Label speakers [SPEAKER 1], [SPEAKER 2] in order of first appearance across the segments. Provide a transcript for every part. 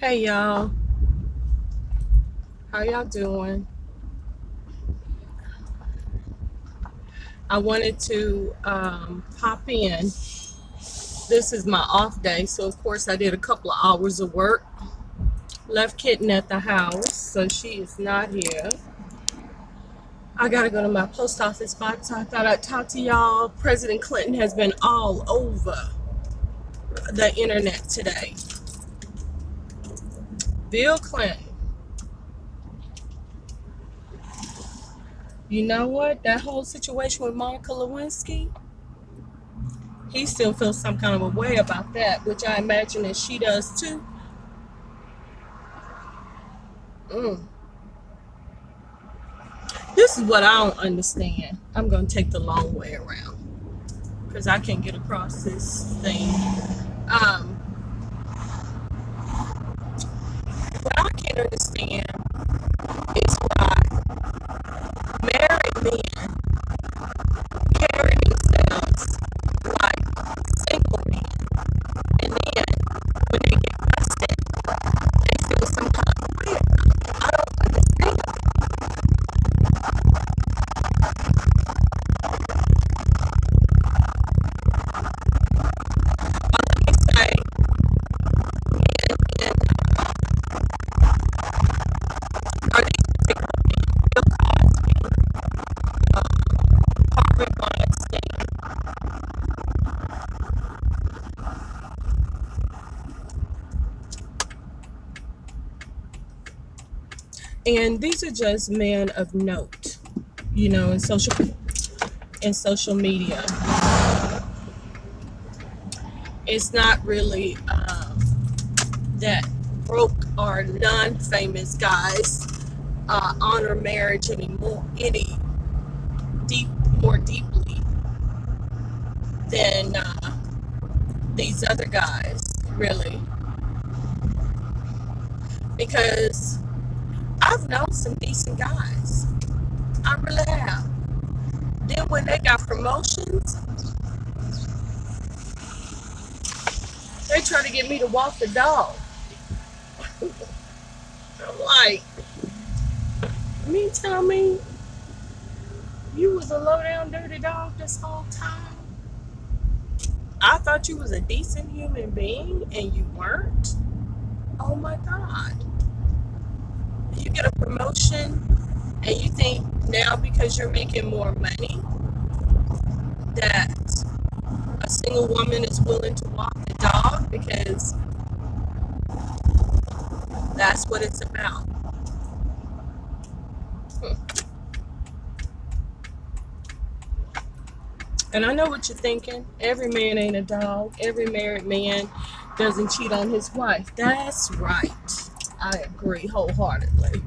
[SPEAKER 1] Hey y'all, how y'all doing? I wanted to pop in. This is my off day, so of course I did a couple of hours of work. Left Kitten at the house, so she is not here. I gotta go to my post office box, so I thought I'd talk to y'all. President Clinton has been all over the internet today. Bill Clinton, you know what? That whole situation with Monica Lewinsky, he still feels some kind of a way about that, which I imagine that she does too. Mm. This is what I don't understand. I'm going to take the long way around because I can't get across this thing. Um, what I can't understand is why married men carry themselves like single men, and then when they get busted, they feel some kind of way. I don't understand. Let me say, and are these particular men, Bill Cosby, Harvey Weinstein, and these are just men of note, in social media. It's not really that broke or non-famous guys honor marriage anymore any deep more deeply than these other guys, really, because I've known some decent guys. I really have. Then when they got promotions, they try to get me to walk the dog. I'm like, you mean tell me you was a low down dirty dog this whole time? I thought you was a decent human being and you weren't? Oh my God. You get a promotion and you think now because you're making more money that a single woman is willing to walk the dog because that's what it's about. And I know what you're thinking. Every man ain't a dog. Every married man doesn't cheat on his wife. That's right. I agree wholeheartedly.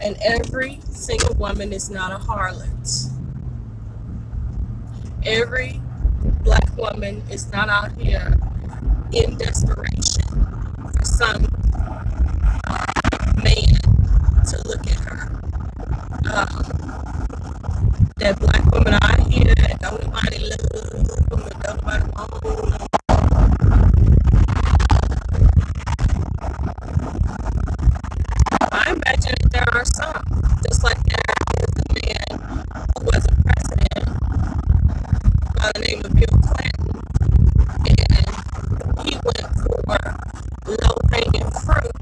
[SPEAKER 1] And every single woman is not a harlot. Every black woman is not out here in desperation for some man to look at her. That black woman out here that don't nobody love, don't nobody want. I imagine that there are some, just like there is a man who was a president by the name of Bill Clinton, and he went for low-hanging fruit,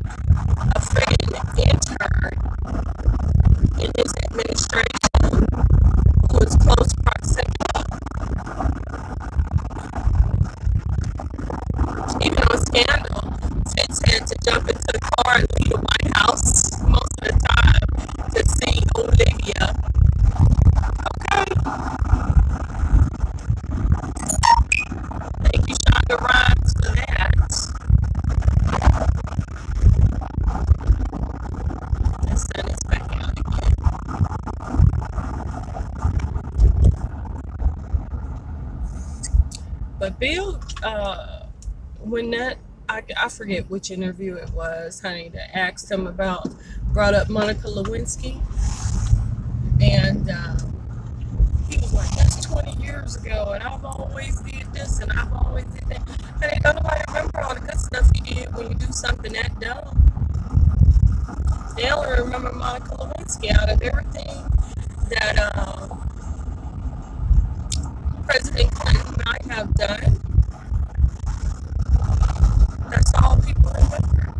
[SPEAKER 1] a friggin' intern in his administration who was close proximity. Even on Scandal, Fitz had to jump into the car and leave the White House most of the time to see Olivia. Okay, thank you, Shonda Rhimes, for that. Let's send this back out again. But Bill, when that, I forget which interview it was, honey, that asked him about, brought up Monica Lewinsky, and he was like, that's 20 years ago, and I've always did this, and I've always did that. And ain't nobody remember all the good stuff you did when you do something that dumb. They only remember Monica Lewinsky out of everything that President Clinton might have done. That's all people remember.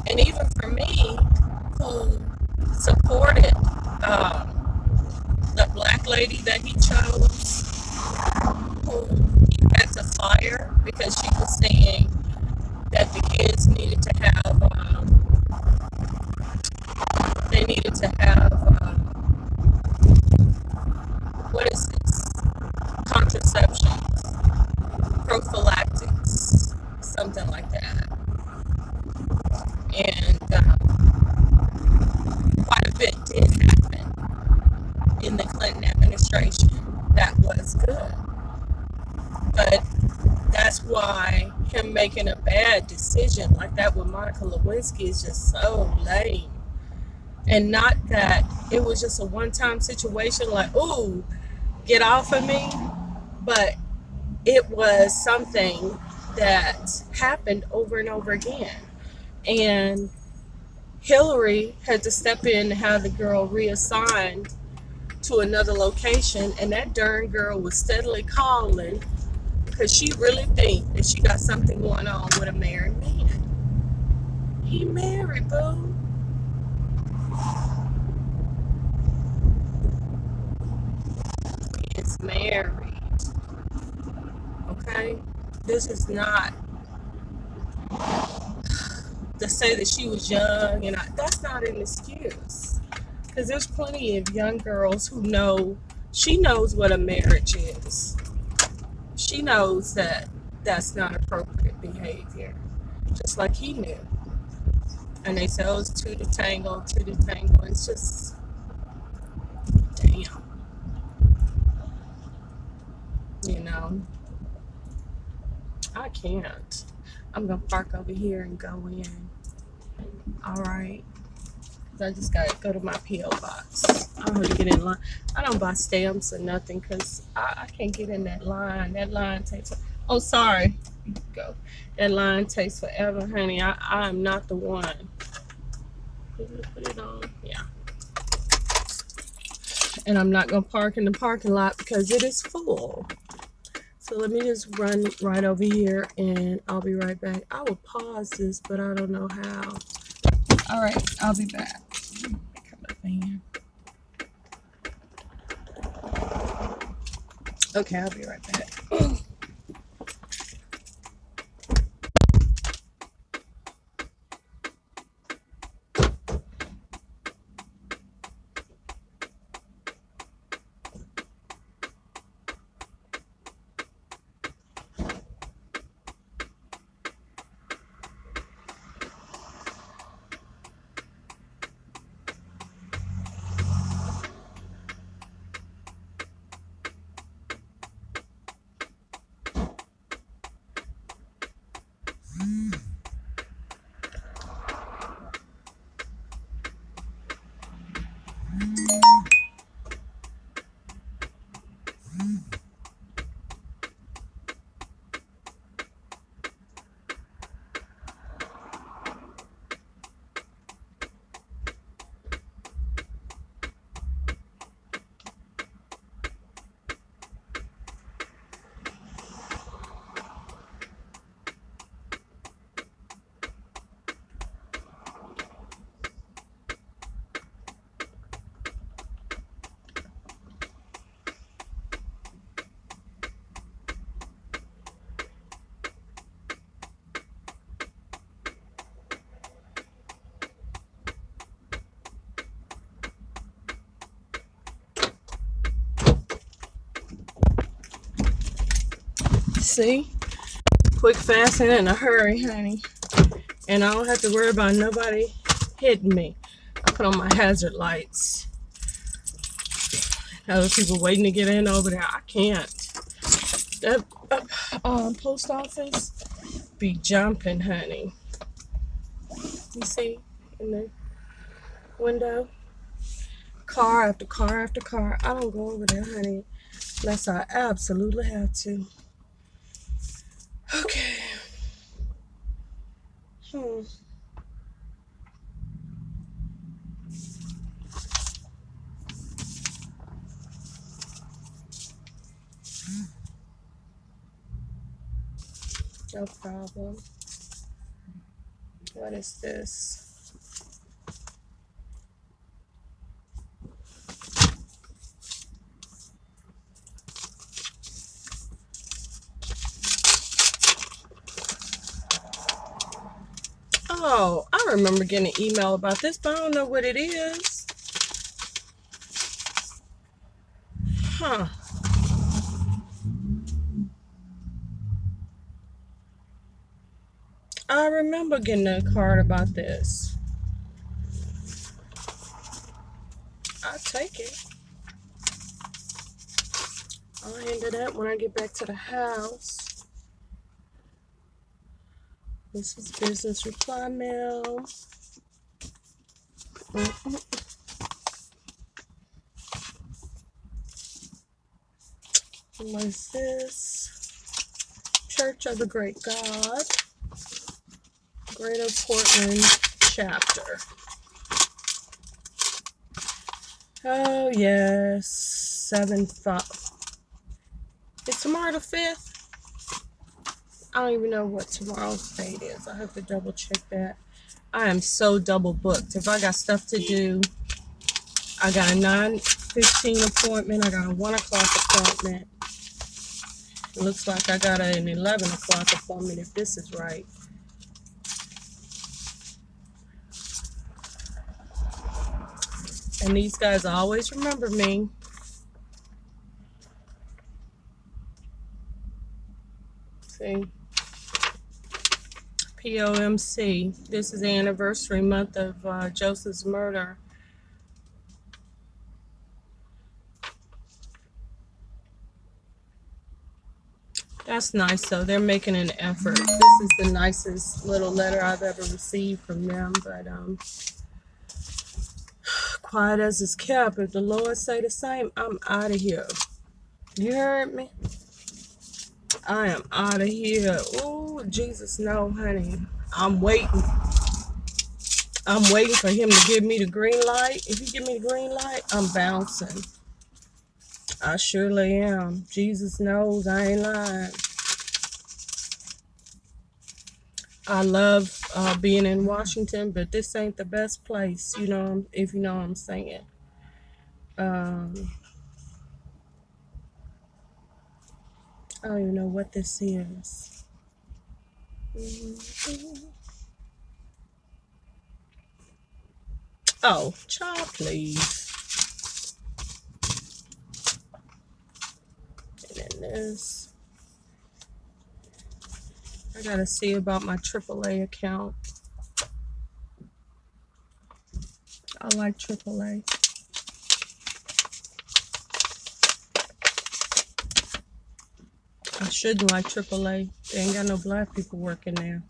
[SPEAKER 1] And even for me, who supported the black lady that he chose, who he had to fire because she was saying that the kids needed to have, they needed to have, what is this? Contraceptions, prophylactics, something like that. And quite a bit did happen in the Clinton administration that was good. But that's why him making a bad decision like that with Monica Lewinsky is just so lame. And not that it was just a one-time situation like, ooh, get off of me, but it was something that happened over and over again. And Hillary had to step in and have the girl reassigned to another location, and that darn girl was steadily calling because she really think that she got something going on with a married man. He married, boo. He is married. Okay? This is not to say that she was young, and that's not an excuse. Because there's plenty of young girls who know, she knows what a marriage is. She knows that that's not appropriate behavior, just like he knew. And they say, oh, it's two to tango, two to tango. It's just, damn. You know, I can't. I'm going to park over here and go in. All right. I just got to go to my P.O. box. I don't have to get in line. I don't buy stamps or nothing because I can't get in that line. That line takes, oh, sorry. Go. That line takes forever, honey. I am not the one. Put it on. Yeah. And I'm not going to park in the parking lot because it is full. So let me just run right over here and I'll be right back. I will pause this, but I don't know how. All right, I'll be back. Come up in. Okay, I'll be right back. See? Quick, fast, and in a hurry, honey. And I don't have to worry about nobody hitting me. I put on my hazard lights. Other people waiting to get in over there. I can't. That post office be jumping, honey. You see in the window? Car after car after car. I don't go over there, honey, unless I absolutely have to. Okay. No problem. What is this? Oh, I remember getting an email about this, but I don't know what it is. Huh. I remember getting a card about this. I'll take it. I'll handle that when I get back to the house. This is business reply mail. What is this? Church of the Great God. Greater Portland chapter. Oh, yes. 7-5. Is tomorrow the 5th? I don't even know what tomorrow's date is. I have to double check that. I am so double booked. If I got stuff to do, I got a 9:15 appointment. I got a 1 o'clock appointment. It looks like I got an 11 o'clock appointment if this is right. And these guys always remember me. See? POMC. This is the anniversary month of Joseph's murder. That's nice, though. They're making an effort. This is the nicest little letter I've ever received from them, but quiet as it's kept. If the Lord say the same, I'm out of here. You heard me? I am out of here. Oh, Jesus, no, honey. I'm waiting. I'm waiting for him to give me the green light. If you give me the green light, I'm bouncing. I surely am. Jesus knows I ain't lying. I love being in Washington, but this ain't the best place, you know, if you know what I'm saying. I don't even know what this is. Oh, child, please. And then this. I gotta see about my AAA account. I like AAA. I shouldn't like AAA. They ain't got no black people working there.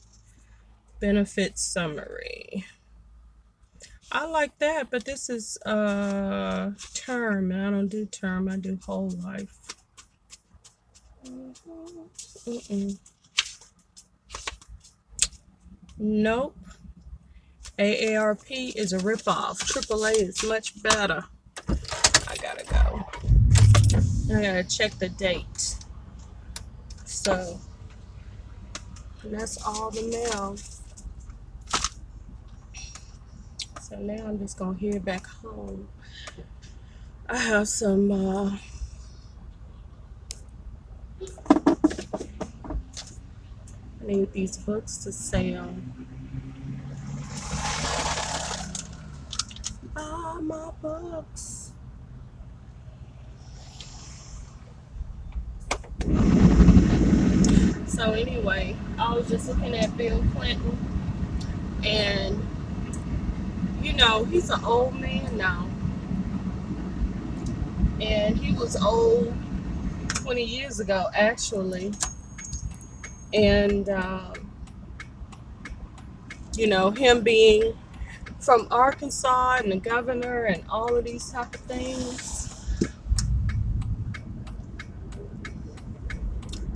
[SPEAKER 1] Benefit summary. I like that, but this is term, and I don't do term. I do whole life. Nope. AARP is a ripoff. AAA is much better. I gotta go. I gotta check the date. So, and that's all the mail. So now I'm just gonna head back home. I have some I need these books to sell. Ah, my books. So anyway, I was just looking at Bill Clinton, and you know, he's an old man now. And he was old 20 years ago, actually. And, you know, him being from Arkansas and the governor and all of these type of things.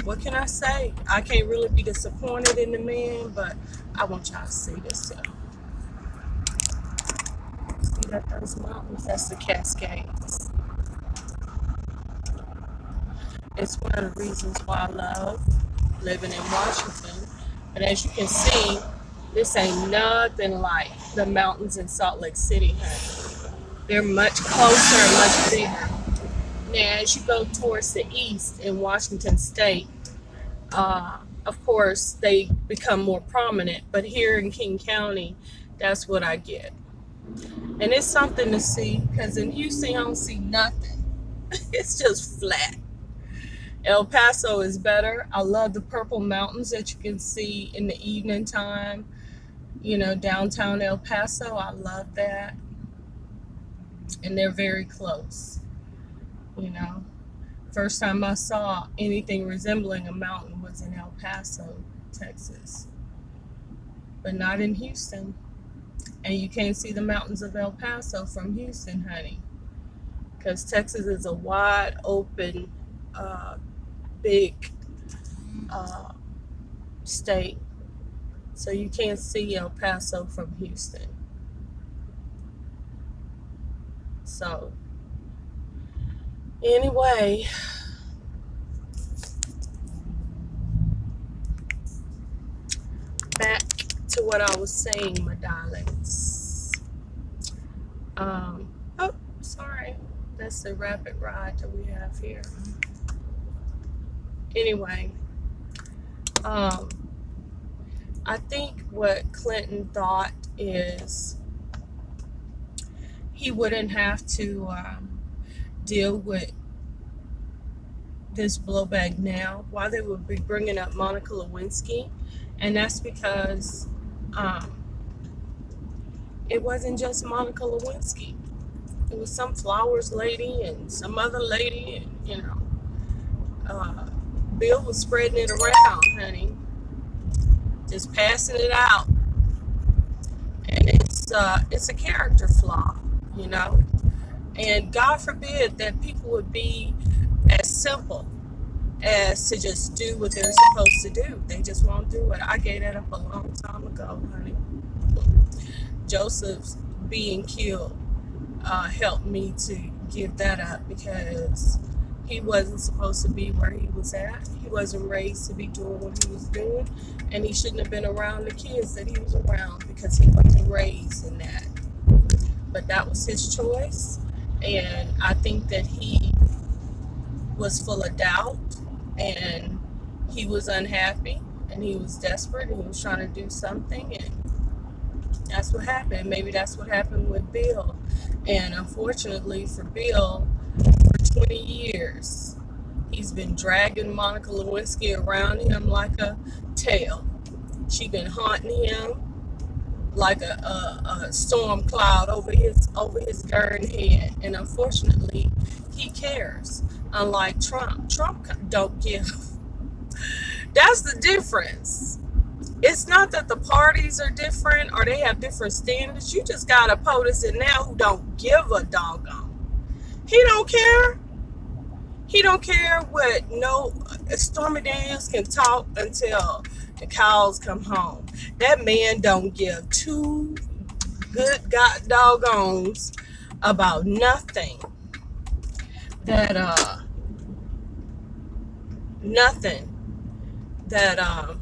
[SPEAKER 1] What can I say? I can't really be disappointed in the man, but I want y'all to see this too. See that those mountains? That's the Cascades. It's one of the reasons why I love living in Washington. But as you can see, this ain't nothing like the mountains in Salt Lake City, honey. They're much closer and much bigger. Now, as you go towards the east in Washington State, of course, they become more prominent. But here in King County, that's what I get. And it's something to see because in Houston, I don't see nothing. It's just flat. El Paso is better. I love the purple mountains that you can see in the evening time. You know, downtown El Paso, I love that. And they're very close. You know, first time I saw anything resembling a mountain was in El Paso, Texas, but not in Houston. And you can't see the mountains of El Paso from Houston, honey, because Texas is a wide open, big state. So you can't see El Paso from Houston. So anyway, back to what I was saying, my darlings. Oh, sorry. That's the rapid ride that we have here. Anyway, I think what Clinton thought is he wouldn't have to deal with this blowback now, why they would be bringing up Monica Lewinsky. And that's because it wasn't just Monica Lewinsky. It was some flowers lady and some other lady, and you know, Bill was spreading it around, honey, just passing it out. And it's a character flaw, you know. And God forbid that people would be as simple as to just do what they're supposed to do. They just won't do it. I gave that up a long time ago, honey. Joseph's being killed helped me to give that up because he wasn't supposed to be where he was at. He wasn't raised to be doing what he was doing, and he shouldn't have been around the kids that he was around because he wasn't raised in that. But that was his choice, and I think that he was full of doubt, and he was unhappy, and he was desperate, and he was trying to do something, and that's what happened. Maybe that's what happened with Bill. And unfortunately for Bill, for 20 years, he's been dragging Monica Lewinsky around him like a tail. She's been haunting him like a storm cloud over his darn head. And unfortunately, he cares. Unlike Trump. Trump don't give. That's the difference. It's not that the parties are different or they have different standards. You just got a POTUS in now who don't give a doggone. He don't care. He don't care what no Stormy Daniels can talk until the cows come home. That man don't give two good god doggones about nothing. Nothing that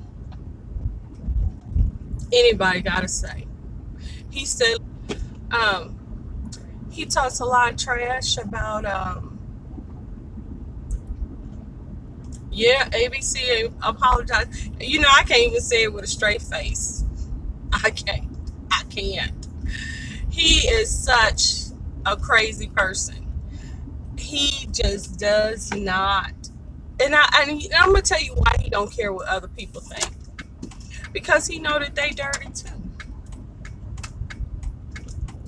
[SPEAKER 1] anybody gotta say. He said he talks a lot of trash about yeah, ABC apologized. You know, I can't even say it with a straight face. I can't. He is such a crazy person. He just does not. And I'm gonna tell you why he don't care what other people think. Because he know that they dirty too.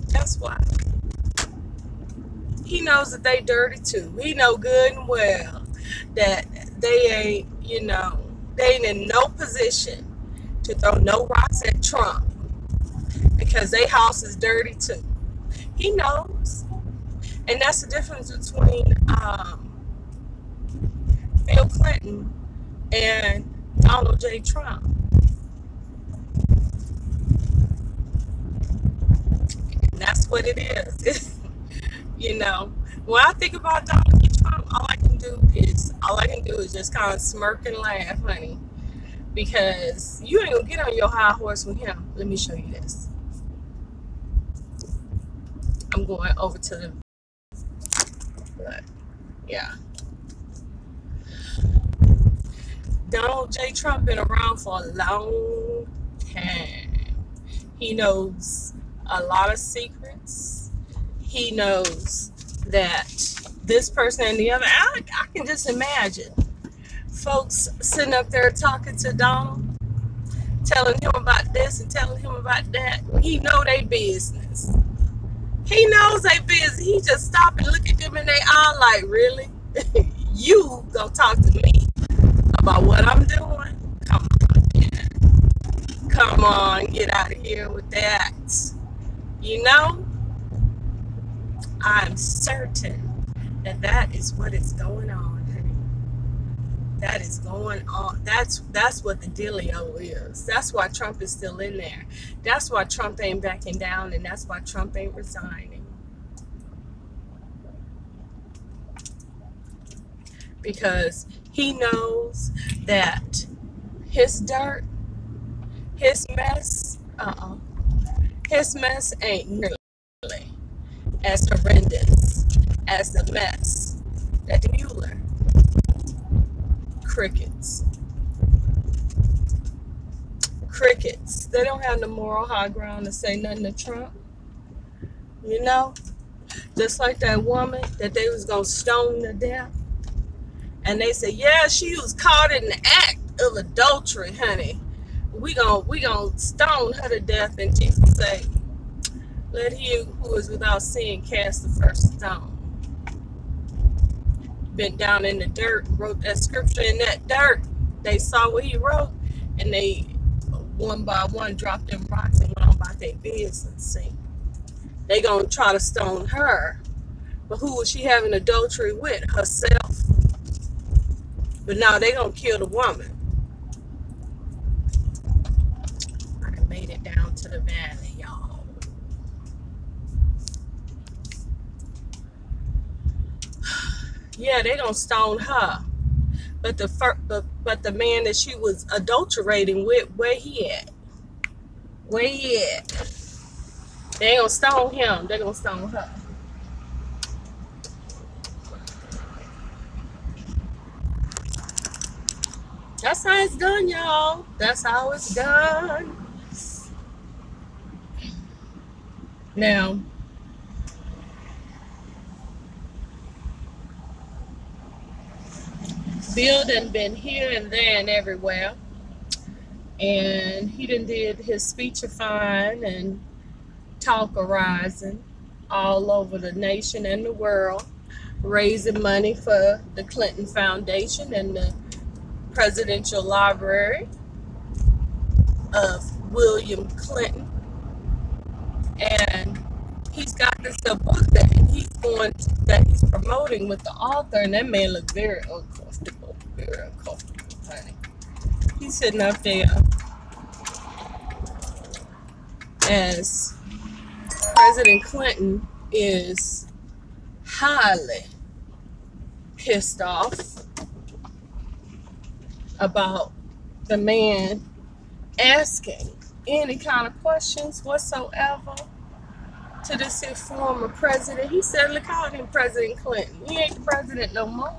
[SPEAKER 1] That's why. He knows that they dirty too. He know good and well that they ain't, you know, they ain't in no position to throw no rocks at Trump because their house is dirty too. He knows. And that's the difference between Bill Clinton and Donald J. Trump. And that's what it is. You know, when I think about Donald J. Trump, all I can do is just kind of smirk and laugh, honey. because you ain't gonna get on your high horse with him. Let me show you this. I'm going over to the, but yeah. Donald J. Trump been around for a long time. He knows a lot of secrets. He knows that this person and the other, I can just imagine folks sitting up there talking to Donald, telling him about this and telling him about that. He know they business. He knows they busy. He just stop and look at them and they all like, really? You go talk to me about what I'm doing? Come on, man. Come on, get out of here with that. You know, I'm certain that that is what is going on, honey. That is going on. That's what the dealio is. That's why Trump is still in there. That's why Trump ain't backing down, and that's why Trump ain't resigning. Because he knows that his dirt, his mess, his mess ain't nearly as horrendous as the mess that the Mueller. Crickets. Crickets. They don't have the moral high ground to say nothing to Trump. You know? Just like that woman that they was going to stone to death. And they said, yeah, she was caught in the act of adultery, honey. We gonna stone her to death. And Jesus said, let he who is without sin cast the first stone. Bent down in the dirt, wrote that scripture in that dirt. They saw what he wrote, and they one by one dropped them rocks and went on about their business. See, they gonna try to stone her, but who was she having adultery with? Herself. But now they gonna kill the woman. I made it down to the valley, y'all. Yeah, they gonna stone her. But the man that she was adulterating with, where he at? Where he at? They ain't gonna stone him. They gonna stone her. That's how it's done, y'all. That's how it's done. Now, Bill done been here and there and everywhere. And he done did his speechifying and talkerizing all over the nation and the world, raising money for the Clinton Foundation and the Presidential Library of William Clinton. And he's got this book that he's promoting with the author, and that man looked very uncomfortable, honey. He's sitting up there as President Clinton is highly pissed off about the man asking any kind of questions whatsoever to this former president. He suddenly called him President Clinton. He ain't the president no more.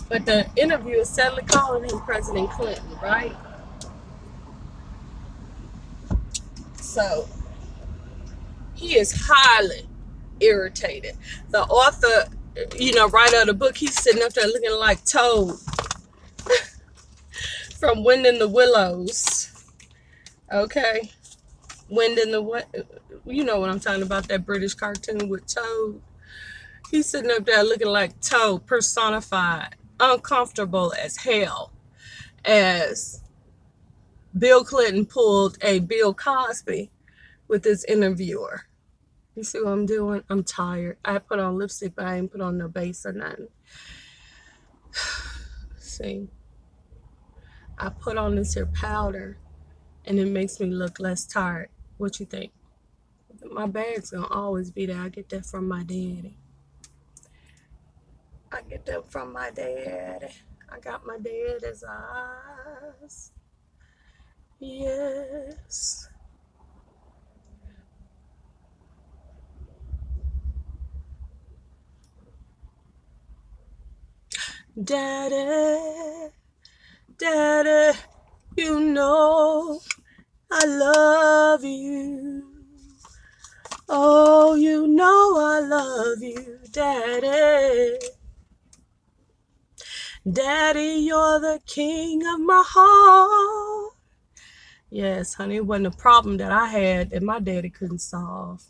[SPEAKER 1] But the interviewer is suddenly calling him President Clinton, right? So he is highly irritated. The author, writer of the book, he's sitting up there looking like Toad from Wind in the Willows. Okay? Wind in the what? You know what I'm talking about, that British cartoon with Toad. He's sitting up there looking like Toad, personified, uncomfortable as hell, as Bill Clinton pulled a Bill Cosby with his interviewer. You see what I'm doing? I'm tired. I put on lipstick, but I ain't put on no base or nothing. See? I put on this here powder, and it makes me look less tired. What you think? My bag's gonna always be there. I get that from my daddy. I get that from my daddy. I got my daddy's eyes. Yes. Daddy, Daddy, you know I love you. Oh, you know I love you, Daddy. Daddy, you're the king of my heart. Yes, honey, it wasn't a problem that I had that my daddy couldn't solve.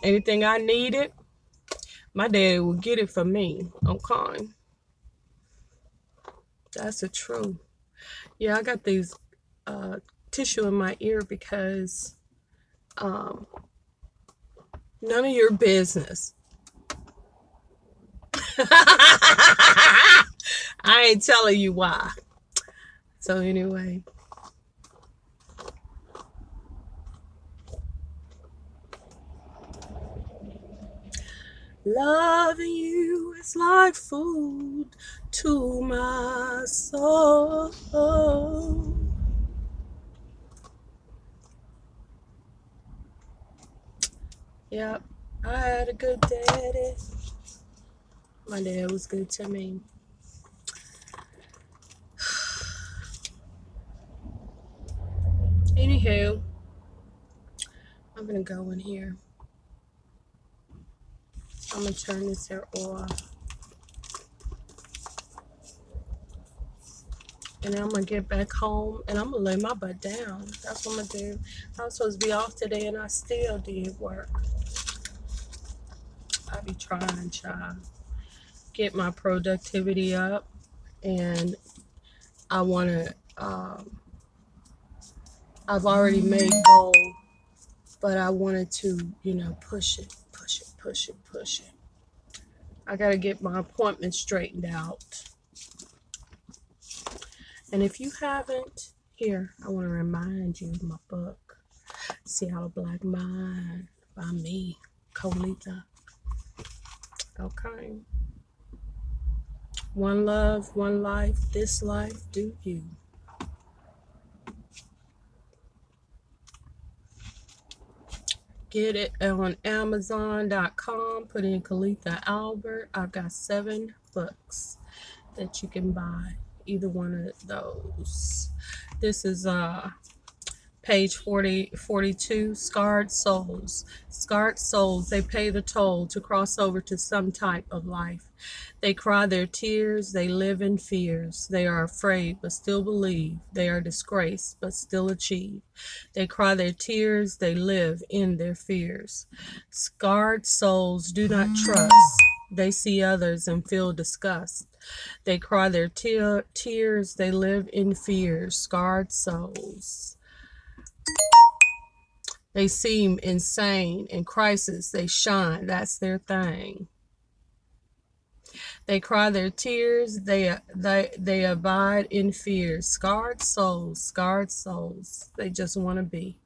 [SPEAKER 1] Anything I needed, my daddy would get it for me. Okay. That's the truth. Yeah, I got these tissue in my ear because none of your business. I ain't telling you why. So anyway. Loving you is like food to my soul. Yep, I had a good daddy. My dad was good to me. Anywho, I'm gonna go in here. I'm gonna turn this here off. And then I'm gonna get back home and I'm gonna lay my butt down. That's what I'm gonna do. I was supposed to be off today and I still did work. I be trying to get my productivity up, and I wanna I've already made goal, but I wanted to, push it. I gotta get my appointment straightened out. And if you haven't, here, I want to remind you of my book, Seattle Black Mind by me, Colita. Okay. One love, one life, this life, do you. Get it on Amazon.com. Put in Colita Albert. I've got 7 books that you can buy. Either one of those. This is page 42, Scarred Souls. Scarred souls, they pay the toll to cross over to some type of life. They cry their tears, they live in fears. They are afraid but still believe. They are disgraced but still achieve. They cry their tears, they live in their fears. Scarred souls do not trust. They see others and feel disgust. They cry their tears, they live in fears. Scarred souls. They seem insane. In crisis, they shine. That's their thing. They cry their tears. They abide in fear. Scarred souls. Scarred souls. They just want to be.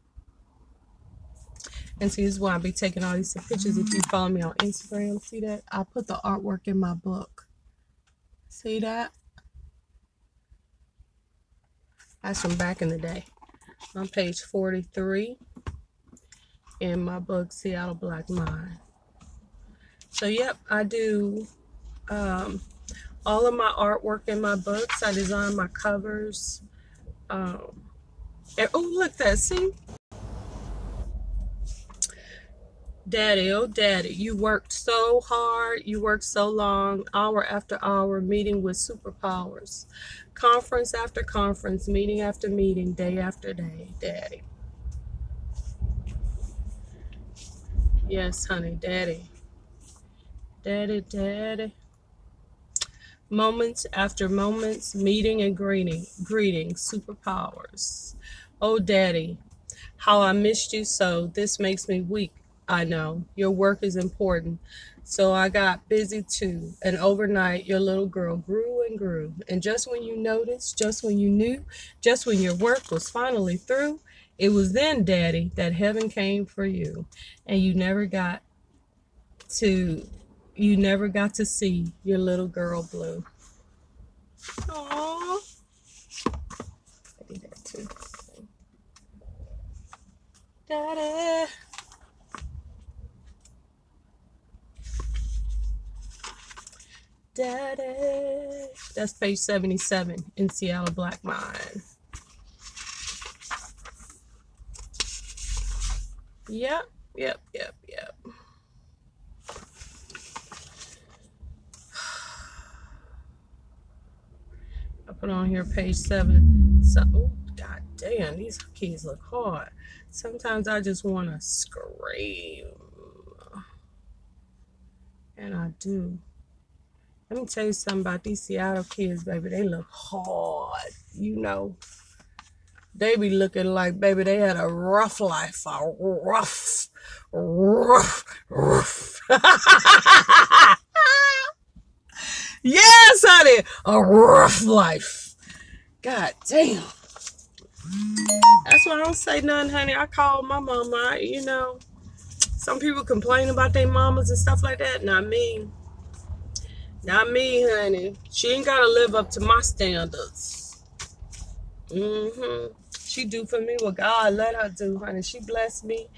[SPEAKER 1] And see, this is why I be taking all these pictures. If you follow me on Instagram, see that? I put the artwork in my book. See that? That's from back in the day. On page 43 in my book, Seattle Black Mind. So, yep, I do all of my artwork in my books. I design my covers. And, oh, look that, see? Daddy, oh daddy, you worked so hard, you worked so long, hour after hour, meeting with superpowers. Conference after conference, meeting after meeting, day after day, daddy. Yes, honey, daddy. Daddy, daddy. Moments after moments, meeting and greeting, superpowers. Oh daddy, how I missed you so. This makes me weak. I know your work is important, so I got busy too. And overnight, your little girl grew and grew. And just when you noticed, just when you knew, just when your work was finally through, it was then, Daddy, that heaven came for you, and you never got to see your little girl blue. Aww. to. Daddy. Daddy. That's page 77 in Seattle Black Mind. Yep. I put on here page 7. So, oh, god damn, these keys look hard. Sometimes I just want to scream. And I do. Let me tell you something about these Seattle kids, baby. They look hard, you know. They be looking like, baby, they had a rough life. A rough. Yes, honey. A rough life. God damn. That's why I don't say nothing, honey. I call my mama, you know. Some people complain about their mamas and stuff like that. Not me. Not me, honey. She ain't got to live up to my standards. She do for me what God let her do, honey. She blessed me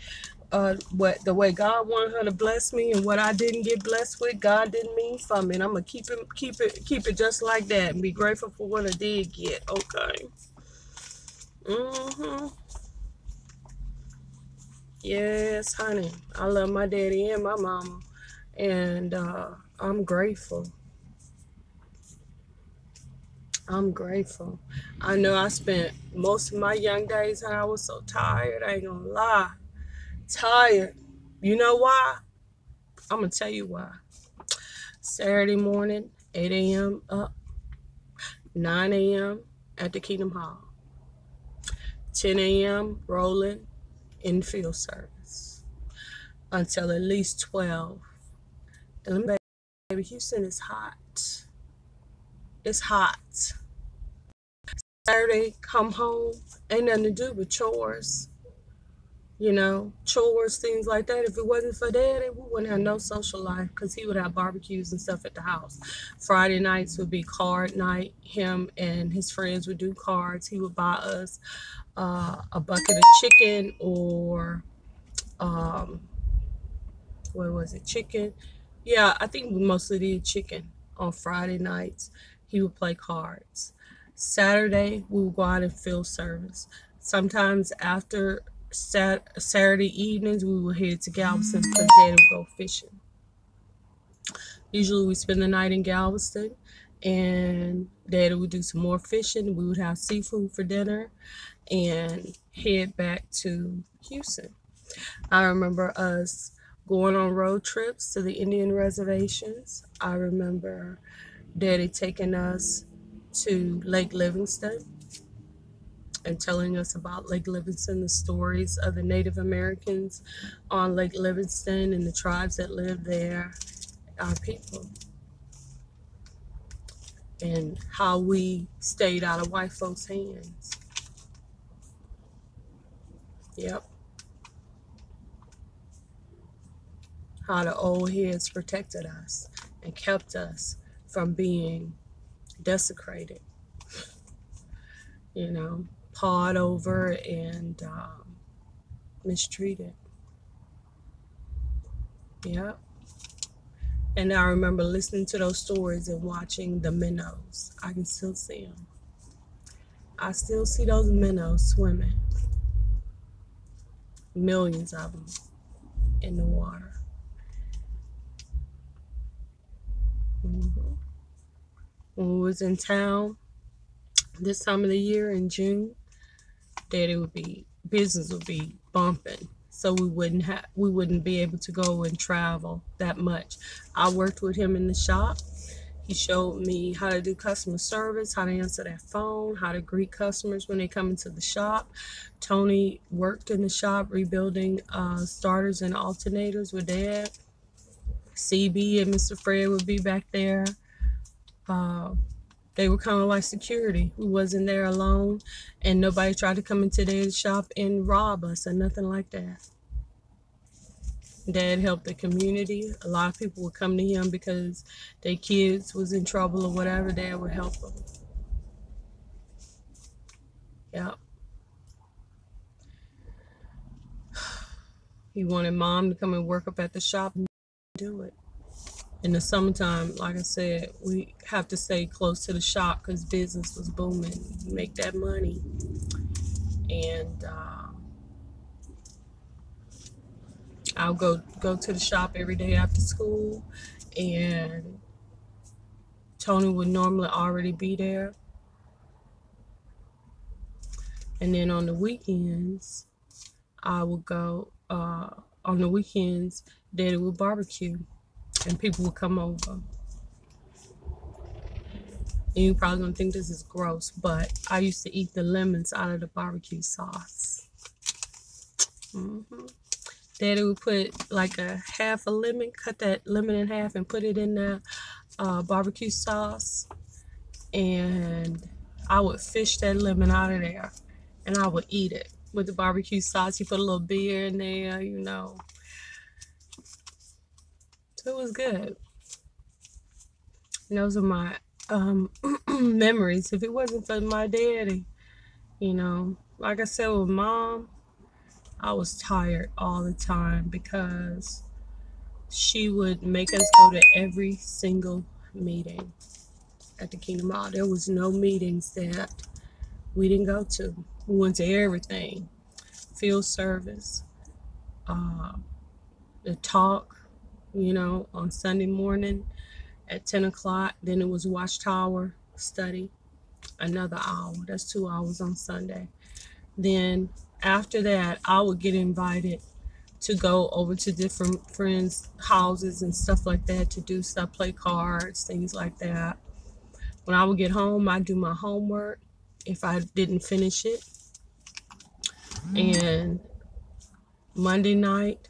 [SPEAKER 1] the way God wanted her to bless me, and what I didn't get blessed with, God didn't mean for me. And I'm gonna keep it just like that, and be grateful for what I did get. Okay. Yes, honey. I love my daddy and my mama, and I'm grateful. I'm grateful. I know I spent most of my young days, and I was so tired. I ain't gonna lie. Tired. You know why? I'm gonna tell you why. Saturday morning, 8 a.m. up, 9 a.m. at the Kingdom Hall, 10 a.m. rolling in field service until at least 12. And baby, Houston is hot. It's hot. Saturday, come home, ain't nothing to do but chores. You know, chores, things like that. If it wasn't for Daddy, we wouldn't have no social life, because he would have barbecues and stuff at the house. Friday nights would be card night. Him and his friends would do cards. He would buy us a bucket of chicken, or what was it, chicken? Yeah, I think we mostly did chicken on Friday nights. He would play cards. Saturday, we would go out and field service. Sometimes after Saturday evenings, we would head to Galveston because Daddy would go fishing. Usually we spend the night in Galveston, and Daddy would do some more fishing. We would have seafood for dinner and head back to Houston. I remember us going on road trips to the Indian reservations. I remember Daddy taking us to Lake Livingston and telling us about Lake Livingston, the stories of the Native Americans on Lake Livingston and the tribes that live there, our people, and how we stayed out of white folks' hands. Yep. How the old heads protected us and kept us from being desecrated, you know, pawed over and mistreated. Yep. And I remember listening to those stories and watching the minnows. I can still see them. I still see those minnows swimming. Millions of them in the water. When we was in town this time of the year in June, business would be bumping, so we wouldn't be able to go and travel that much. I worked with him in the shop. He showed me how to do customer service, how to answer that phone, how to greet customers when they come into the shop. Tony worked in the shop rebuilding starters and alternators with Dad. CB and Mr. Fred would be back there. They were kind of like security. We wasn't there alone, and nobody tried to come into their shop and rob us or nothing like that. Dad helped the community. A lot of people would come to him because their kids was in trouble or whatever. Dad would help them. Yep. He wanted mom to come and work up at the shop and do it. In the summertime, like I said, we have to stay close to the shop because business was booming. Make that money. And I'll go to the shop every day after school, and Tony would normally already be there. And then on the weekends, I would go, on the weekends, Daddy would barbecue and people would come over. And you're probably gonna think this is gross, but I used to eat the lemons out of the barbecue sauce. Daddy would put like a half a lemon, cut that lemon in half and put it in the barbecue sauce. And I would fish that lemon out of there and I would eat it with the barbecue sauce. He put a little beer in there, you know. So it was good. And those are my memories. If it wasn't for my daddy, you know, like I said with mom, I was tired all the time because she would make us go to every single meeting at the Kingdom Hall. There was no meetings that we didn't go to. We went to everything. Field service, the talk, you know, on Sunday morning at 10 o'clock. Then it was Watchtower study, another hour. That's 2 hours on Sunday. Then after that, I would get invited to go over to different friends' houses and stuff like that to do stuff, play cards, things like that. When I would get home, I'd do my homework if I didn't finish it. And Monday night,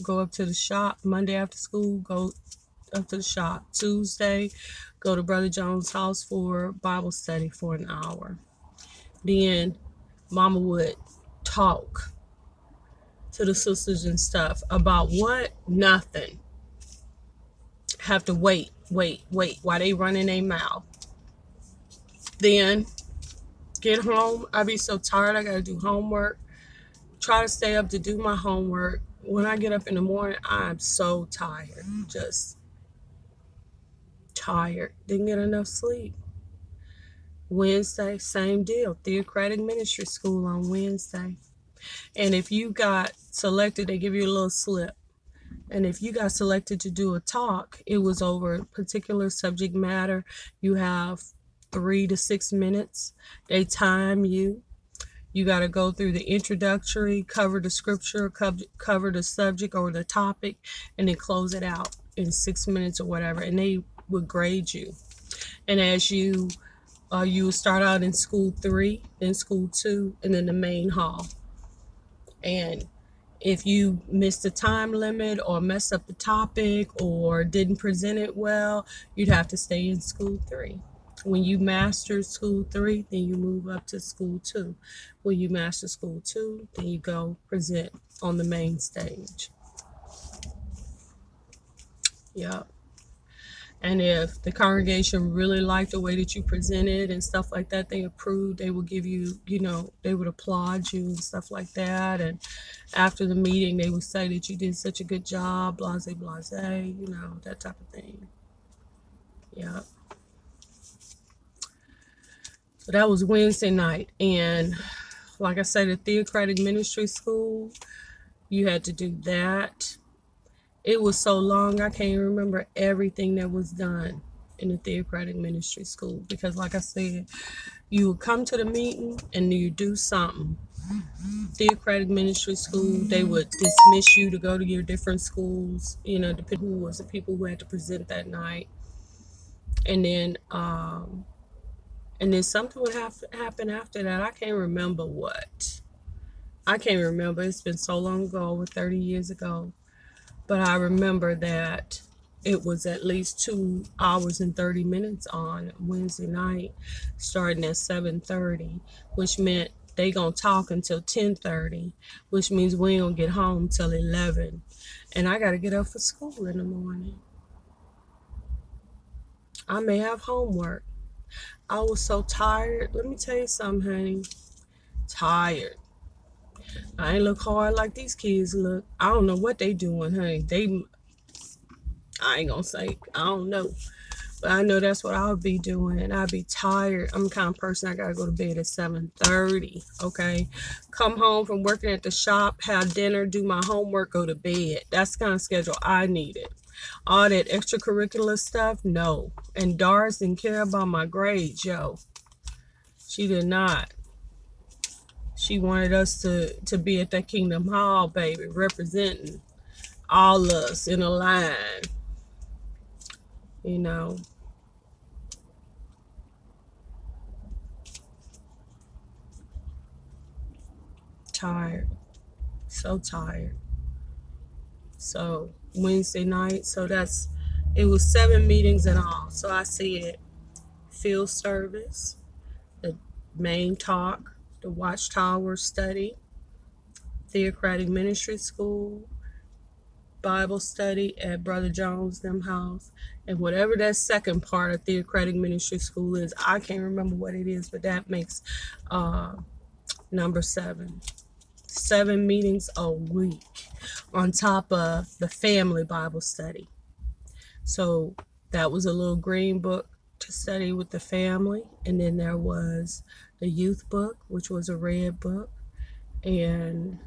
[SPEAKER 1] go up to the shop. Monday after school, go up to the shop. Tuesday, go to Brother Jones' house for Bible study for an hour. Then Mama would talk to the sisters and stuff about what? Nothing. Have to wait while they running their mouth. Then get home. I be so tired. I gotta do homework. Try to stay up to do my homework. When I get up in the morning, I'm so tired. Just tired. Didn't get enough sleep. Wednesday, same deal. Theocratic Ministry School on Wednesday. And if you got selected, they give you a little slip. And if you got selected to do a talk, it was over a particular subject matter. You have 3 to 6 minutes. They time you. You got to go through the introductory, cover the scripture, cover the subject or the topic, and then close it out in 6 minutes or whatever. And they would grade you. And as you would start out in school 3, then school 2, and then the main hall. And if you missed the time limit or messed up the topic or didn't present it well, you'd have to stay in school 3. When you master school 3, then you move up to school 2. When you master school 2, then you go present on the main stage. Yep. And if the congregation really liked the way that you presented and stuff like that, they approved, they would give you, you know, they would applaud you and stuff like that. And after the meeting, they would say that you did such a good job, blase, blase, you know, that type of thing. Yeah. So that was Wednesday night. And like I said, the Theocratic Ministry School, you had to do that. It was so long, I can't remember everything that was done in the Theocratic Ministry School. Because like I said, you would come to the meeting and you do something. Theocratic Ministry School, they would dismiss you to go to your different schools, you know, depending who was the people who had to present that night. And then something would happen after that. I can't remember what. I can't remember. It's been so long ago, over 30 years ago. But I remember that it was at least 2 hours and 30 minutes on Wednesday night, starting at 7:30, which meant they gonna talk until 10:30, which means we ain't gonna get home till 11. And I gotta get up for school in the morning. I may have homework. I was so tired. Let me tell you something, honey. Tired. I ain't look hard like these kids look. I don't know what they doing, honey. I ain't gonna say, I don't know. But I know that's what I'll be doing, and I'll be tired. I'm the kind of person I gotta go to bed at 7:30. Okay, come home from working at the shop, have dinner, do my homework, go to bed. That's the kind of schedule I needed. All that extracurricular stuff, no. And Doris didn't care about my grades, yo. She did not. She wanted us to be at that Kingdom Hall, baby, representing all of us in a line. You know. Tired. So tired. So Wednesday night, it was 7 meetings in all. So I said field service, the main talk, the Watchtower study, Theocratic Ministry School, Bible study at Brother Jones' them house, and whatever that second part of Theocratic Ministry School is, I can't remember what it is, but that makes number 7. 7 meetings a week on top of the family Bible study. So that was a little green book to study with the family. And then there was the youth book, which was a red book, and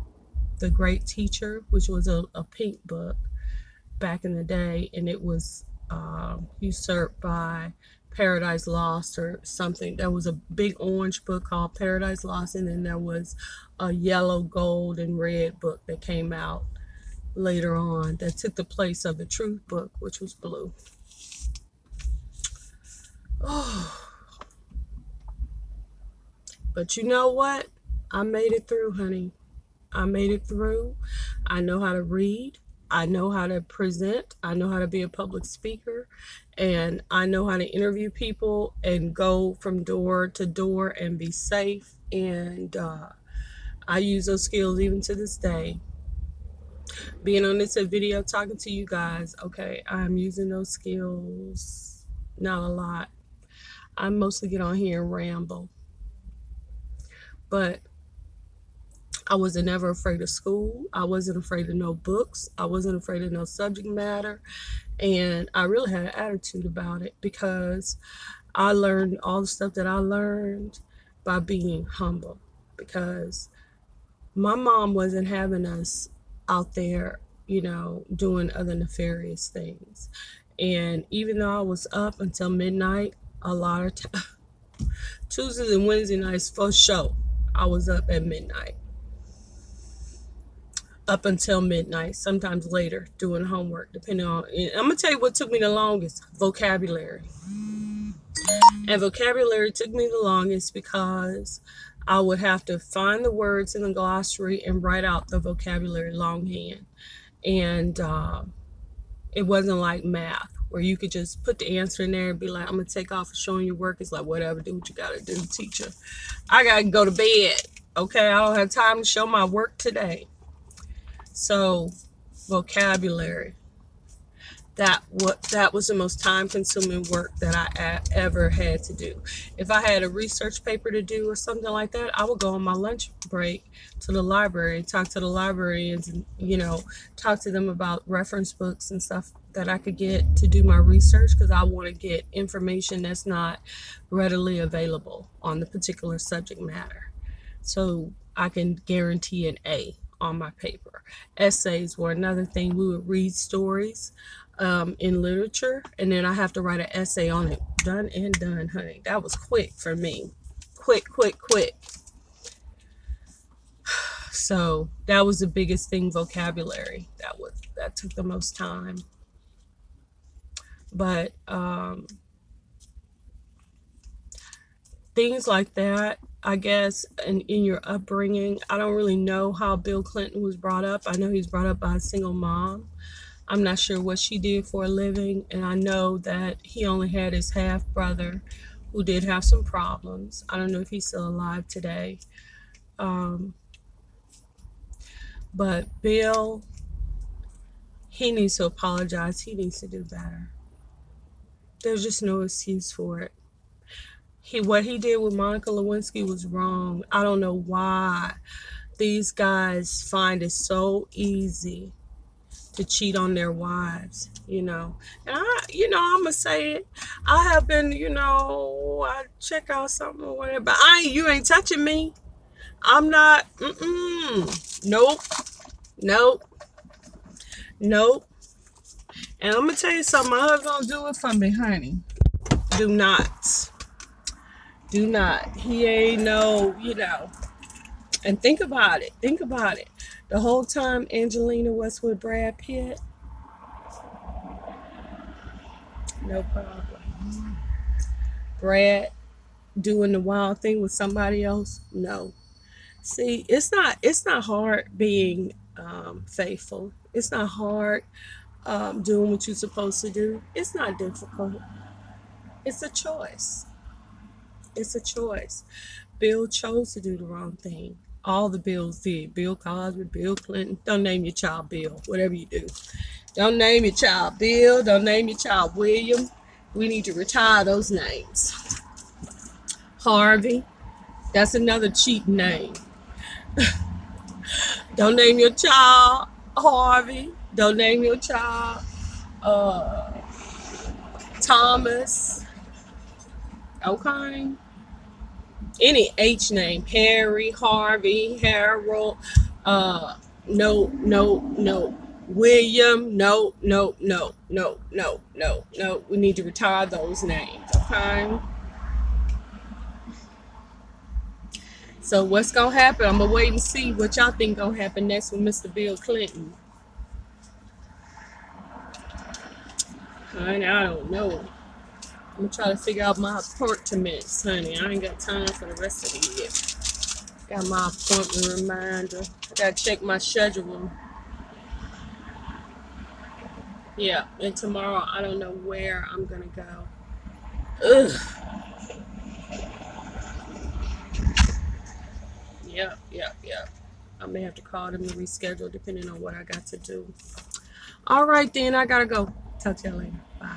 [SPEAKER 1] the Great Teacher, which was a pink book back in the day. And it was usurped by Paradise Lost or something. There was a big orange book called Paradise Lost, and then there was a yellow, gold, and red book that came out later on that took the place of the Truth book, which was blue. Oh. But you know what? I made it through, honey. I made it through. I know how to read. I know how to present. I know how to be a public speaker. And I know how to interview people and go from door to door and be safe. And I use those skills even to this day. Being on this video talking to you guys, okay, I'm using those skills. Not a lot. I mostly get on here and ramble. But I wasn't ever afraid of school. I wasn't afraid of no books. I wasn't afraid of no subject matter. And I really had an attitude about it because I learned all the stuff that I learned by being humble. Because my mom wasn't having us out there, doing other nefarious things. And even though I was up until midnight, a lot of Tuesdays and Wednesday nights for sure, I was up at midnight. Up until midnight, sometimes later, doing homework, depending on. I'm going to tell you what took me the longest, vocabulary. And vocabulary took me the longest because I would have to find the words in the glossary and write out the vocabulary longhand. And it wasn't like math, where you could just put the answer in there and be like, I'm going to take off for showing your work. It's like, whatever, do what you got to do, teacher. I got to go to bed. Okay, I don't have time to show my work today. So, vocabulary. That was the most time-consuming work that I ever had to do. If I had a research paper to do or something like that, I would go on my lunch break to the library and talk to the librarians and, talk to them about reference books and stuff that I could get to do my research, because I want to get information that's not readily available on the particular subject matter. So I can guarantee an A on my paper. Essays were another thing. We would read stories in literature, and then I have to write an essay on it. Done and done, honey. That was quick for me. Quick. So that was the biggest thing, vocabulary. That took the most time. But things like that, I guess, in your upbringing, I don't really know how Bill Clinton was brought up. I know he was brought up by a single mom. I'm not sure what she did for a living, and I know that he only had his half brother, who did have some problems. I don't know if he's still alive today. But Bill, he needs to apologize. He needs to do better. There's just no excuse for it. What he did with Monica Lewinsky was wrong. I don't know why these guys find it so easy to cheat on their wives, you know. And I'm gonna say it. I have been, I check out something or whatever, but you ain't touching me. I'm not. Nope. Nope. Nope. And I'm gonna tell you something. My husband don't do it for me, honey. Do not. Do not. He ain't And think about it. Think about it. The whole time Angelina was with Brad Pitt, no problem. Brad doing the wild thing with somebody else, no. See, it's not hard being faithful. It's not hard doing what you're supposed to do. It's not difficult. It's a choice. It's a choice. Bill chose to do the wrong thing. All the Bills did. Bill Cosby, Bill Clinton. Don't name your child Bill, whatever you do. Don't name your child Bill. Don't name your child William. We need to retire those names. Harvey. That's another cheap name. Don't name your child Harvey. Don't name your child Thomas. Okay. Any H name. Harry, Harvey, Harold. No. William. No. We need to retire those names. Okay. So what's gonna happen? I'm gonna wait and see what y'all think gonna happen next with Mr. Bill Clinton. Honey, I don't know. I'm gonna try to figure out my appointments, honey. I ain't got time for the rest of the year. Got my appointment reminder. I gotta check my schedule. Yeah, and tomorrow I don't know where I'm gonna go. Ugh. Yep. I may have to call them to reschedule depending on what I got to do. All right, then. I gotta go. Talk to you later. Bye.